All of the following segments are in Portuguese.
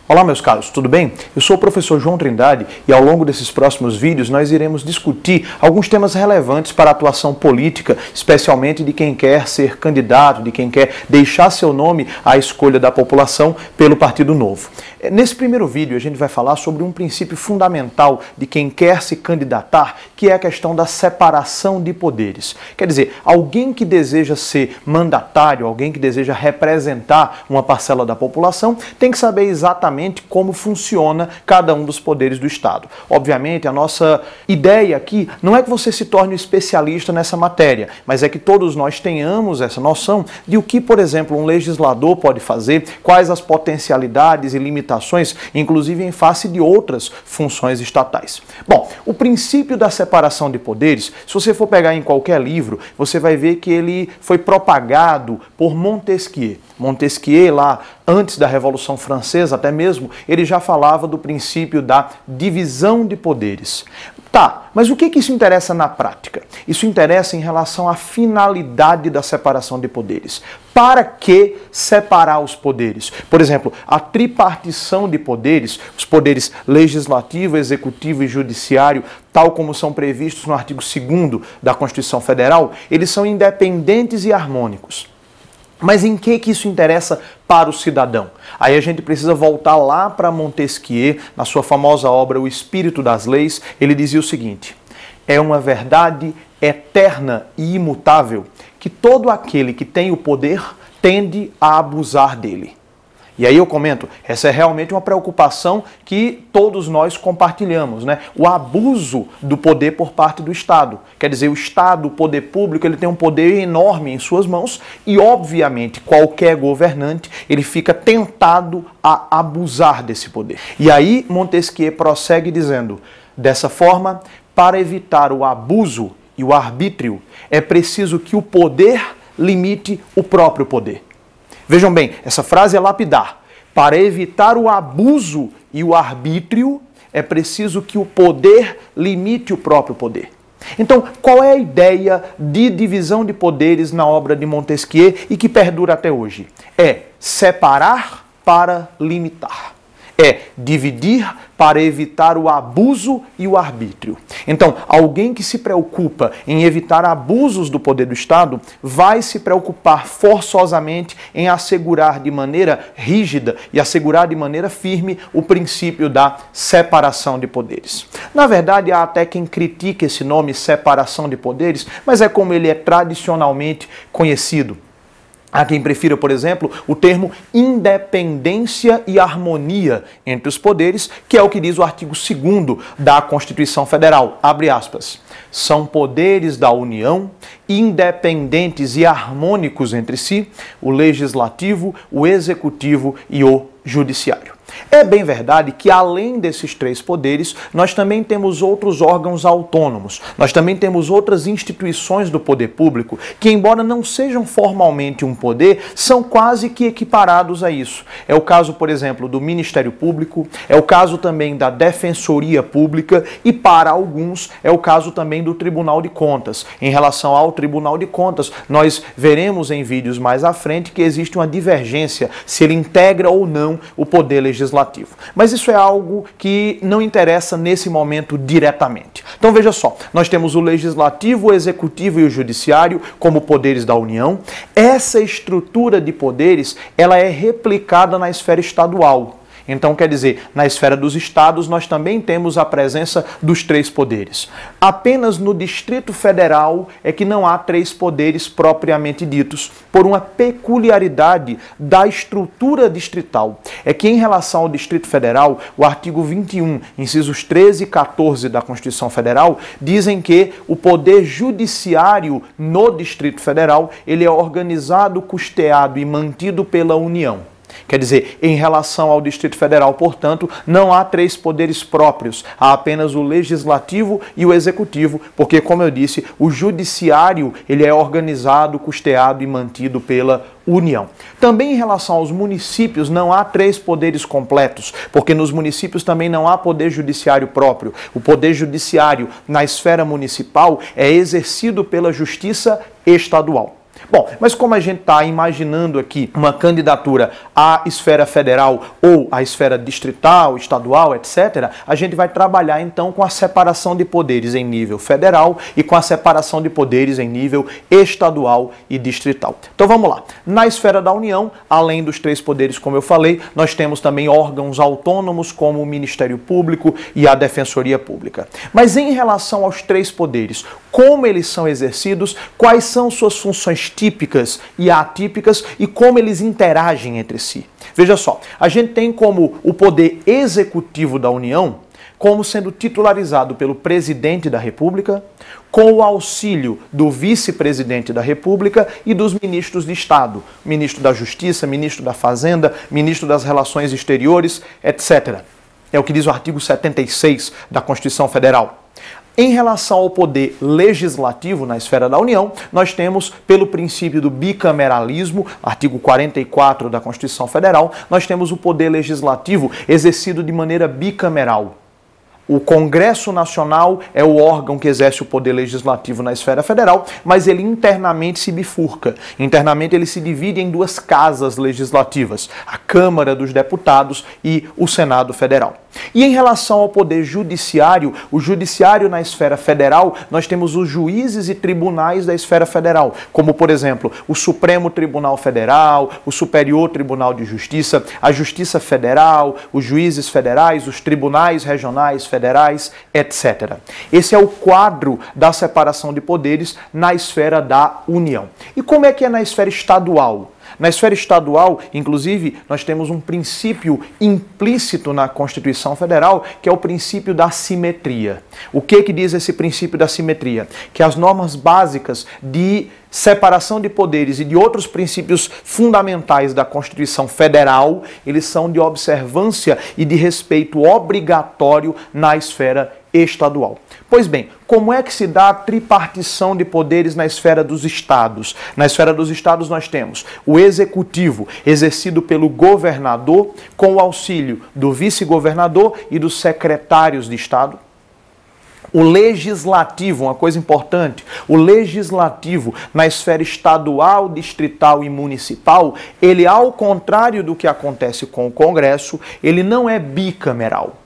Olá meus caros, tudo bem? Eu sou o professor João Trindade e ao longo desses próximos vídeos nós iremos discutir alguns temas relevantes para a atuação política, especialmente de quem quer ser candidato, de quem quer deixar seu nome à escolha da população pelo Partido Novo. Nesse primeiro vídeo a gente vai falar sobre um princípio fundamental de quem quer se candidatar, que é a questão da separação de poderes. Quer dizer, alguém que deseja ser mandatário, alguém que deseja representar uma parcela da população, tem que saber exatamente como funciona cada um dos poderes do Estado. Obviamente, a nossa ideia aqui não é que você se torne um especialista nessa matéria, mas é que todos nós tenhamos essa noção de o que, por exemplo, um legislador pode fazer, quais as potencialidades e limitações, inclusive em face de outras funções estatais. Bom, o princípio da separação de poderes, se você for pegar em qualquer livro, você vai ver que ele foi propagado por Montesquieu. Montesquieu, lá antes da Revolução Francesa, até mesmo, ele já falava do princípio da divisão de poderes. Tá, mas o que isso interessa na prática? Isso interessa em relação à finalidade da separação de poderes. Para que separar os poderes? Por exemplo, a tripartição de poderes, os poderes legislativo, executivo e judiciário, tal como são previstos no artigo 2º da Constituição Federal, eles são independentes e harmônicos. Mas em que isso interessa para o cidadão? Aí a gente precisa voltar lá para Montesquieu, na sua famosa obra O Espírito das Leis. Ele dizia o seguinte: é uma verdade eterna e imutável que todo aquele que tem o poder tende a abusar dele. E aí eu comento, essa é realmente uma preocupação que todos nós compartilhamos, né? O abuso do poder por parte do Estado. Quer dizer, o Estado, o poder público, ele tem um poder enorme em suas mãos e, obviamente, qualquer governante, ele fica tentado a abusar desse poder. E aí Montesquieu prossegue dizendo, dessa forma, para evitar o abuso e o arbítrio, é preciso que o poder limite o próprio poder. Vejam bem, essa frase é lapidar. Para evitar o abuso e o arbítrio, é preciso que o poder limite o próprio poder. Então, qual é a ideia de divisão de poderes na obra de Montesquieu e que perdura até hoje? É separar para limitar. É dividir para evitar o abuso e o arbítrio. Então, alguém que se preocupa em evitar abusos do poder do Estado vai se preocupar forçosamente em assegurar de maneira rígida e assegurar de maneira firme o princípio da separação de poderes. Na verdade, há até quem critique esse nome separação de poderes, mas é como ele é tradicionalmente conhecido. Há quem prefira, por exemplo, o termo independência e harmonia entre os poderes, que é o que diz o artigo 2º da Constituição Federal, abre aspas, são poderes da União, independentes e harmônicos entre si, o legislativo, o executivo e o judiciário. É bem verdade que, além desses três poderes, nós também temos outros órgãos autônomos, nós também temos outras instituições do poder público que, embora não sejam formalmente um poder, são quase que equiparados a isso. É o caso, por exemplo, do Ministério Público, é o caso também da Defensoria Pública e, para alguns, é o caso também do Tribunal de Contas. Em relação ao Tribunal de Contas, nós veremos em vídeos mais à frente que existe uma divergência se ele integra ou não o poder legislativo. Mas isso é algo que não interessa nesse momento diretamente. Então veja só, nós temos o legislativo, o executivo e o judiciário como poderes da União. Essa estrutura de poderes, ela é replicada na esfera estadual. Então, quer dizer, na esfera dos estados, nós também temos a presença dos três poderes. Apenas no Distrito Federal é que não há três poderes propriamente ditos, por uma peculiaridade da estrutura distrital. É que, em relação ao Distrito Federal, o artigo 21, incisos 13 e 14 da Constituição Federal, dizem que o poder judiciário no Distrito Federal, ele é organizado, custeado e mantido pela União. Quer dizer, em relação ao Distrito Federal, portanto, não há três poderes próprios, há apenas o legislativo e o executivo, porque, como eu disse, o judiciário ele é organizado, custeado e mantido pela União. Também em relação aos municípios, não há três poderes completos, porque nos municípios também não há poder judiciário próprio. O poder judiciário na esfera municipal é exercido pela Justiça Estadual. Bom, mas como a gente está imaginando aqui uma candidatura à esfera federal ou à esfera distrital, estadual, etc., a gente vai trabalhar então com a separação de poderes em nível federal e com a separação de poderes em nível estadual e distrital. Então vamos lá. Na esfera da União, além dos 3 poderes, como eu falei, nós temos também órgãos autônomos como o Ministério Público e a Defensoria Pública. Mas em relação aos 3 poderes, como eles são exercidos, quais são suas funções típicas e atípicas e como eles interagem entre si. Veja só, a gente tem como o poder executivo da União como sendo titularizado pelo presidente da República, com o auxílio do vice-presidente da República e dos ministros de Estado, ministro da Justiça, ministro da Fazenda, ministro das Relações Exteriores, etc. É o que diz o artigo 76 da Constituição Federal. Em relação ao poder legislativo na esfera da União, nós temos, pelo princípio do bicameralismo, artigo 44 da Constituição Federal, nós temos o poder legislativo exercido de maneira bicameral. O Congresso Nacional é o órgão que exerce o poder legislativo na esfera federal, mas ele internamente se bifurca. Internamente ele se divide em 2 casas legislativas, a Câmara dos Deputados e o Senado Federal. E em relação ao poder judiciário, o judiciário na esfera federal, nós temos os juízes e tribunais da esfera federal, como, por exemplo, o Supremo Tribunal Federal, o Superior Tribunal de Justiça, a Justiça Federal, os juízes federais, os tribunais regionais federais, etc. Esse é o quadro da separação de poderes na esfera da União. E como é que é na esfera estadual? Na esfera estadual, inclusive, nós temos um princípio implícito na Constituição Federal, que é o princípio da simetria. O que diz esse princípio da simetria? Que as normas básicas de separação de poderes e de outros princípios fundamentais da Constituição Federal, eles são de observância e de respeito obrigatório na esfera estadual. Pois bem, como é que se dá a tripartição de poderes na esfera dos estados? Na esfera dos estados nós temos o executivo, exercido pelo governador, com o auxílio do vice-governador e dos secretários de estado. O legislativo, uma coisa importante, o legislativo na esfera estadual, distrital e municipal, ele, ao contrário do que acontece com o Congresso, ele não é bicameral.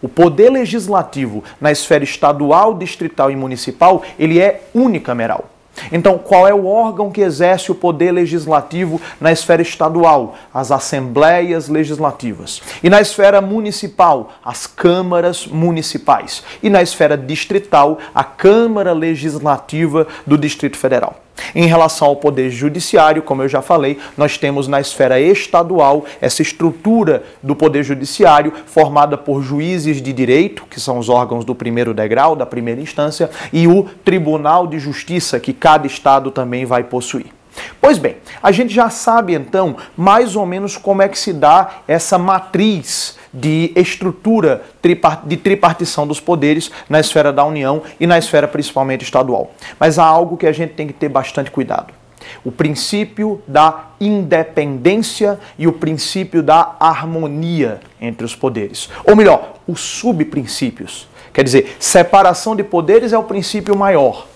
O poder legislativo na esfera estadual, distrital e municipal, ele é unicameral. Então, qual é o órgão que exerce o poder legislativo na esfera estadual? As assembleias legislativas. E na esfera municipal, as câmaras municipais. E na esfera distrital, a Câmara Legislativa do Distrito Federal. Em relação ao poder judiciário, como eu já falei, nós temos na esfera estadual essa estrutura do poder judiciário formada por juízes de direito, que são os órgãos do primeiro degrau, da primeira instância, e o Tribunal de Justiça, que cada estado também vai possuir. Pois bem, a gente já sabe então mais ou menos como é que se dá essa matriz de estrutura de tripartição dos poderes na esfera da União e na esfera principalmente estadual. Mas há algo que a gente tem que ter bastante cuidado. O princípio da independência e o princípio da harmonia entre os poderes. Ou melhor, os subprincípios. Quer dizer, separação de poderes é o princípio maior.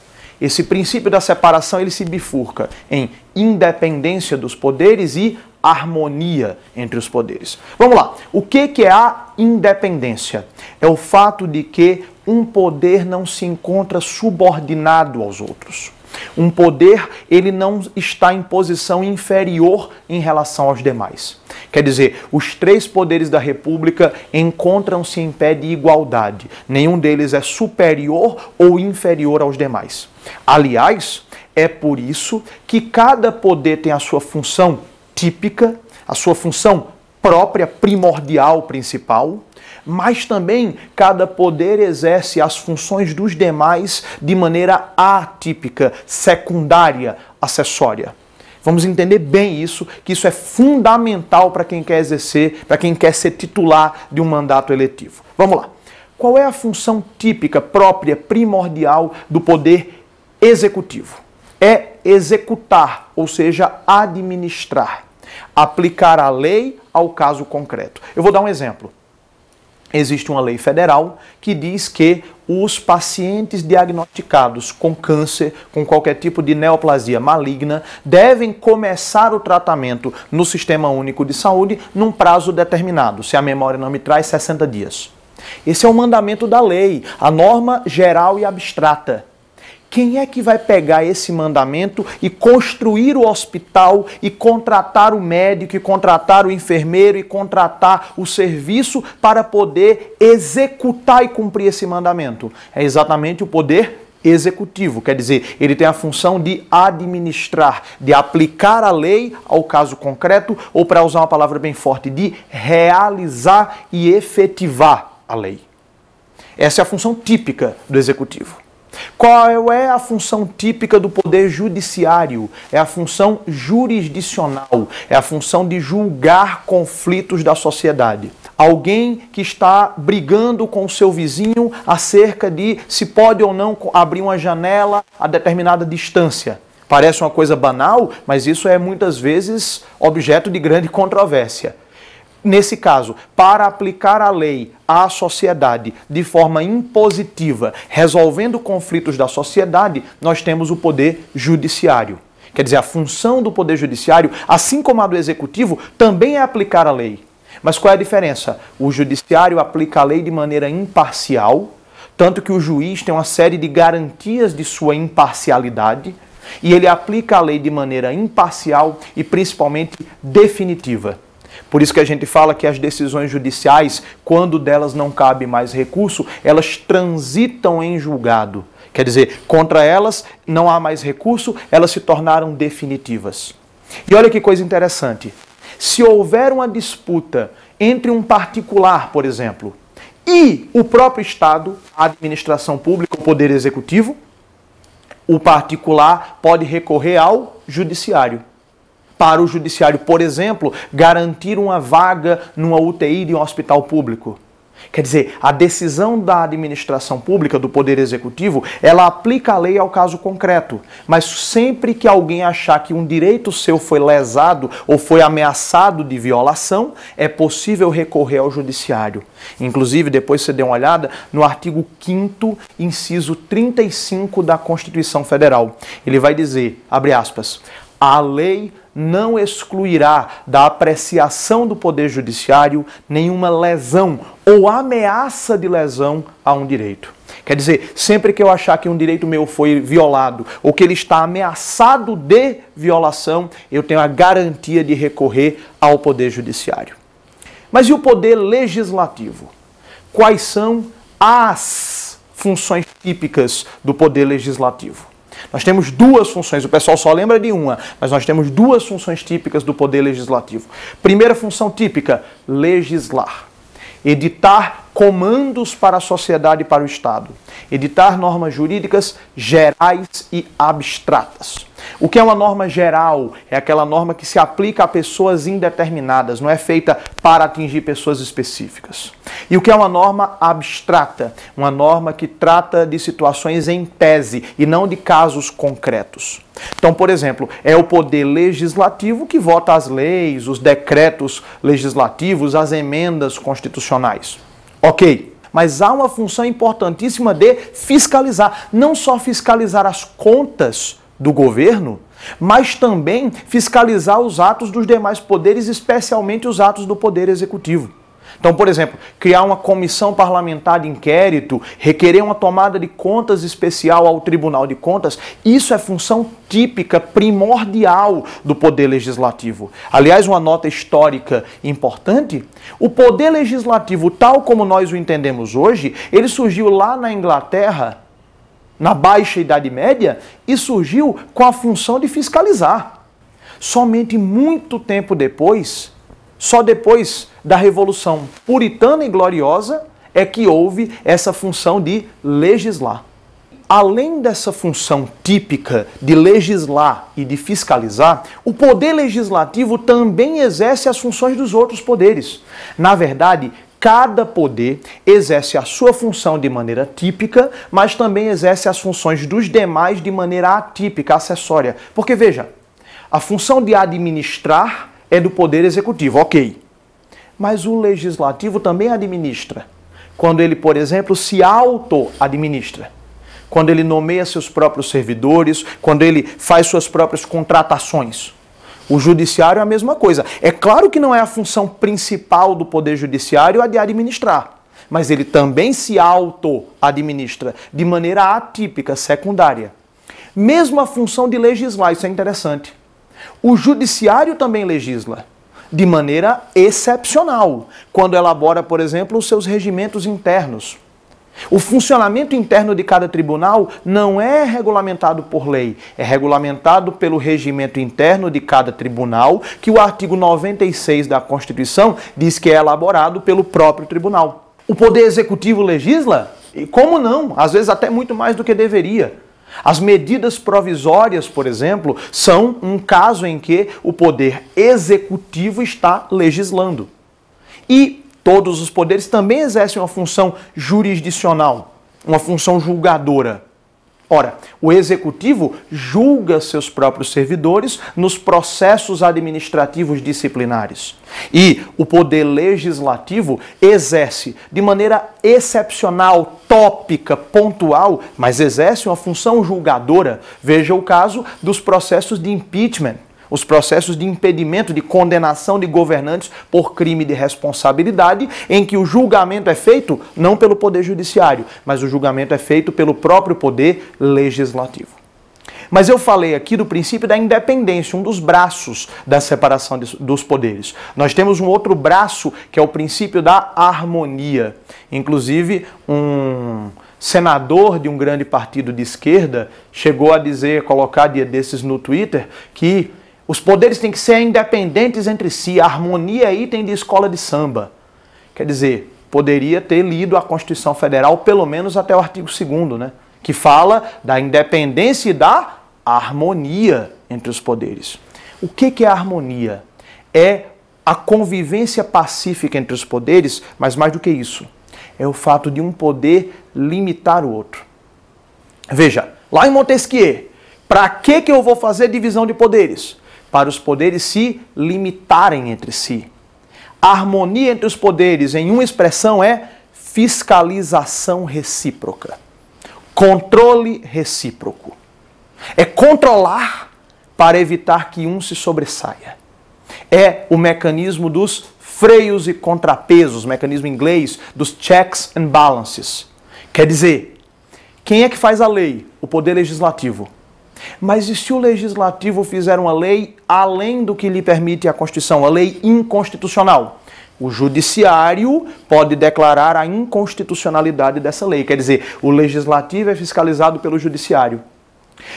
Esse princípio da separação ele se bifurca em independência dos poderes e harmonia entre os poderes. Vamos lá. O que é a independência? É o fato de que um poder não se encontra subordinado aos outros. Um poder, ele não está em posição inferior em relação aos demais. Quer dizer, os 3 poderes da República encontram-se em pé de igualdade. Nenhum deles é superior ou inferior aos demais. Aliás, é por isso que cada poder tem a sua função típica, a sua função própria, primordial, principal, mas também cada poder exerce as funções dos demais de maneira atípica, secundária, acessória. Vamos entender bem isso, que isso é fundamental para quem quer exercer, para quem quer ser titular de um mandato eletivo. Vamos lá. Qual é a função típica, própria, primordial do poder executivo? É executar, ou seja, administrar, aplicar a lei ao caso concreto. Eu vou dar um exemplo. existe uma lei federal que diz que os pacientes diagnosticados com câncer, com qualquer tipo de neoplasia maligna, devem começar o tratamento no Sistema Único de Saúde num prazo determinado, se a memória não me traz, 60 dias. Esse é o mandamento da lei, a norma geral e abstrata. Quem é que vai pegar esse mandamento e construir o hospital e contratar o médico, e contratar o enfermeiro e contratar o serviço para poder executar e cumprir esse mandamento? É exatamente o poder executivo, quer dizer, ele tem a função de administrar, de aplicar a lei ao caso concreto, ou, para usar uma palavra bem forte, de realizar e efetivar a lei. Essa é a função típica do executivo. Qual é a função típica do poder judiciário? É a função jurisdicional, é a função de julgar conflitos da sociedade. Alguém que está brigando com o seu vizinho acerca de se pode ou não abrir uma janela a determinada distância. Parece uma coisa banal, mas isso é muitas vezes objeto de grande controvérsia. Nesse caso, para aplicar a lei à sociedade de forma impositiva, resolvendo conflitos da sociedade, nós temos o poder judiciário. Quer dizer, a função do poder judiciário, assim como a do executivo, também é aplicar a lei. Mas qual é a diferença? O judiciário aplica a lei de maneira imparcial, tanto que o juiz tem uma série de garantias de sua imparcialidade, e ele aplica a lei de maneira imparcial e principalmente definitiva. Por isso que a gente fala que as decisões judiciais, quando delas não cabe mais recurso, elas transitam em julgado. Quer dizer, contra elas não há mais recurso, elas se tornaram definitivas. E olha que coisa interessante. Se houver uma disputa entre um particular, por exemplo, e o próprio Estado, a administração pública, o poder executivo, o particular pode recorrer ao judiciário. Para o judiciário, por exemplo, garantir uma vaga numa UTI de um hospital público. Quer dizer, a decisão da administração pública, do poder executivo, ela aplica a lei ao caso concreto. Mas sempre que alguém achar que um direito seu foi lesado ou foi ameaçado de violação, é possível recorrer ao judiciário. Inclusive, depois você dê uma olhada no artigo 5º, inciso 35 da Constituição Federal. Ele vai dizer, abre aspas, a lei não excluirá da apreciação do Poder Judiciário nenhuma lesão ou ameaça de lesão a um direito. Quer dizer, sempre que eu achar que um direito meu foi violado ou que ele está ameaçado de violação, eu tenho a garantia de recorrer ao Poder Judiciário. Mas e o Poder Legislativo? Quais são as funções típicas do Poder Legislativo? Nós temos duas funções, o pessoal só lembra de uma, mas nós temos duas funções típicas do Poder Legislativo. Primeira função típica, legislar. Editar comandos para a sociedade e para o Estado. Editar normas jurídicas gerais e abstratas. O que é uma norma geral? É aquela norma que se aplica a pessoas indeterminadas, não é feita para atingir pessoas específicas. E o que é uma norma abstrata? Uma norma que trata de situações em tese e não de casos concretos. Então, por exemplo, é o poder legislativo que vota as leis, os decretos legislativos, as emendas constitucionais. Ok. Mas há uma função importantíssima de fiscalizar. Não só fiscalizar as contas do governo, mas também fiscalizar os atos dos demais poderes, especialmente os atos do Poder Executivo. Então, por exemplo, criar uma comissão parlamentar de inquérito, requerer uma tomada de contas especial ao Tribunal de Contas, isso é função típica, primordial do Poder Legislativo. Aliás, uma nota histórica importante, o Poder Legislativo, tal como nós o entendemos hoje, ele surgiu lá na Inglaterra, na Baixa Idade Média, e surgiu com a função de fiscalizar. Somente muito tempo depois, só depois da Revolução Puritana e Gloriosa, é que houve essa função de legislar. Além dessa função típica de legislar e de fiscalizar, o Poder Legislativo também exerce as funções dos outros poderes. Na verdade, cada poder exerce a sua função de maneira típica, mas também exerce as funções dos demais de maneira atípica, acessória. Porque, veja, a função de administrar é do Poder Executivo, ok. Mas o Legislativo também administra. quando ele, por exemplo, se auto-administra, quando ele nomeia seus próprios servidores, quando ele faz suas próprias contratações. O judiciário é a mesma coisa. É claro que não é a função principal do poder judiciário a de administrar, mas ele também se auto-administra de maneira atípica, secundária. Mesmo a função de legislar, isso é interessante. O judiciário também legisla de maneira excepcional, quando elabora, por exemplo, os seus regimentos internos. O funcionamento interno de cada tribunal não é regulamentado por lei, é regulamentado pelo regimento interno de cada tribunal, que o artigo 96 da Constituição diz que é elaborado pelo próprio tribunal. O Poder Executivo legisla? E como não? Às vezes até muito mais do que deveria. As medidas provisórias, por exemplo, são um caso em que o Poder Executivo está legislando. E todos os poderes também exercem uma função jurisdicional, uma função julgadora. Ora, o Executivo julga seus próprios servidores nos processos administrativos disciplinares. E o Poder Legislativo exerce de maneira excepcional, tópica, pontual, mas exerce uma função julgadora. Veja o caso dos processos de impeachment, os processos de impedimento, de condenação de governantes por crime de responsabilidade, em que o julgamento é feito não pelo Poder Judiciário, mas o julgamento é feito pelo próprio Poder Legislativo. Mas eu falei aqui do princípio da independência, um dos braços da separação dos poderes. Nós temos um outro braço, que é o princípio da harmonia. Inclusive, um senador de um grande partido de esquerda chegou a dizer, colocar dia desses no Twitter, que os poderes têm que ser independentes entre si, a harmonia é item de escola de samba. Quer dizer, poderia ter lido a Constituição Federal pelo menos até o artigo 2º, né? Que fala da independência e da harmonia entre os poderes. O que é a harmonia? É a convivência pacífica entre os poderes, mas mais do que isso, é o fato de um poder limitar o outro. Veja, lá em Montesquieu, para que eu vou fazer divisão de poderes? Para os poderes se limitarem entre si. A harmonia entre os poderes, em uma expressão, é fiscalização recíproca. Controle recíproco. É controlar para evitar que um se sobressaia. É o mecanismo dos freios e contrapesos, mecanismo em inglês dos checks and balances. Quer dizer, quem é que faz a lei? O Poder Legislativo. Mas e se o Legislativo fizer uma lei além do que lhe permite a Constituição, a lei inconstitucional? O Judiciário pode declarar a inconstitucionalidade dessa lei. Quer dizer, o Legislativo é fiscalizado pelo Judiciário.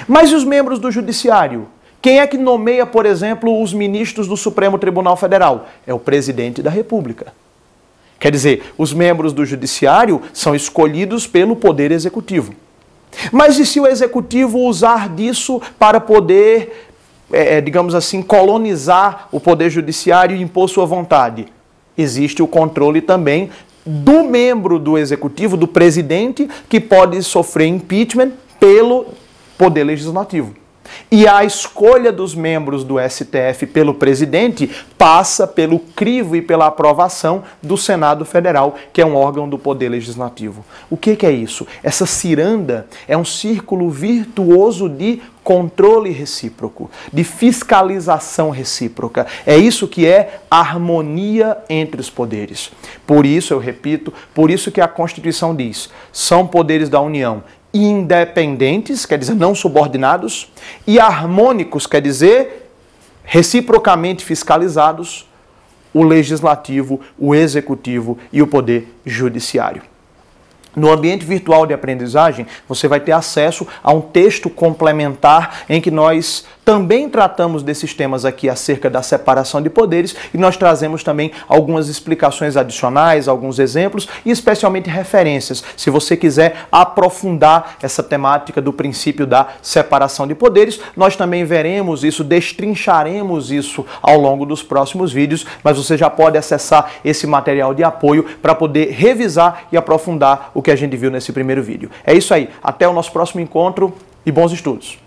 Mas e os membros do Judiciário? Quem é que nomeia, por exemplo, os ministros do Supremo Tribunal Federal? É o Presidente da República. Quer dizer, os membros do Judiciário são escolhidos pelo Poder Executivo. Mas e se o Executivo usar disso para poder, digamos assim, colonizar o Poder Judiciário e impor sua vontade? Existe o controle também do membro do Executivo, do presidente, que pode sofrer impeachment pelo Poder Legislativo. E a escolha dos membros do STF pelo presidente passa pelo crivo e pela aprovação do Senado Federal, que é um órgão do Poder Legislativo. O que é isso? Essa ciranda é um círculo virtuoso de controle recíproco, de fiscalização recíproca. É isso que é harmonia entre os poderes. Por isso, eu repito, por isso que a Constituição diz, são poderes da União independentes, quer dizer, não subordinados, e harmônicos, quer dizer, reciprocamente fiscalizados, o Legislativo, o Executivo e o Poder Judiciário. No ambiente virtual de aprendizagem, você vai ter acesso a um texto complementar em que nós também tratamos desses temas aqui acerca da separação de poderes e nós trazemos também algumas explicações adicionais, alguns exemplos e especialmente referências, se você quiser aprofundar essa temática do princípio da separação de poderes. Nós também veremos isso, destrincharemos isso ao longo dos próximos vídeos, mas você já pode acessar esse material de apoio para poder revisar e aprofundar o que a gente viu nesse primeiro vídeo. É isso aí, até o nosso próximo encontro e bons estudos!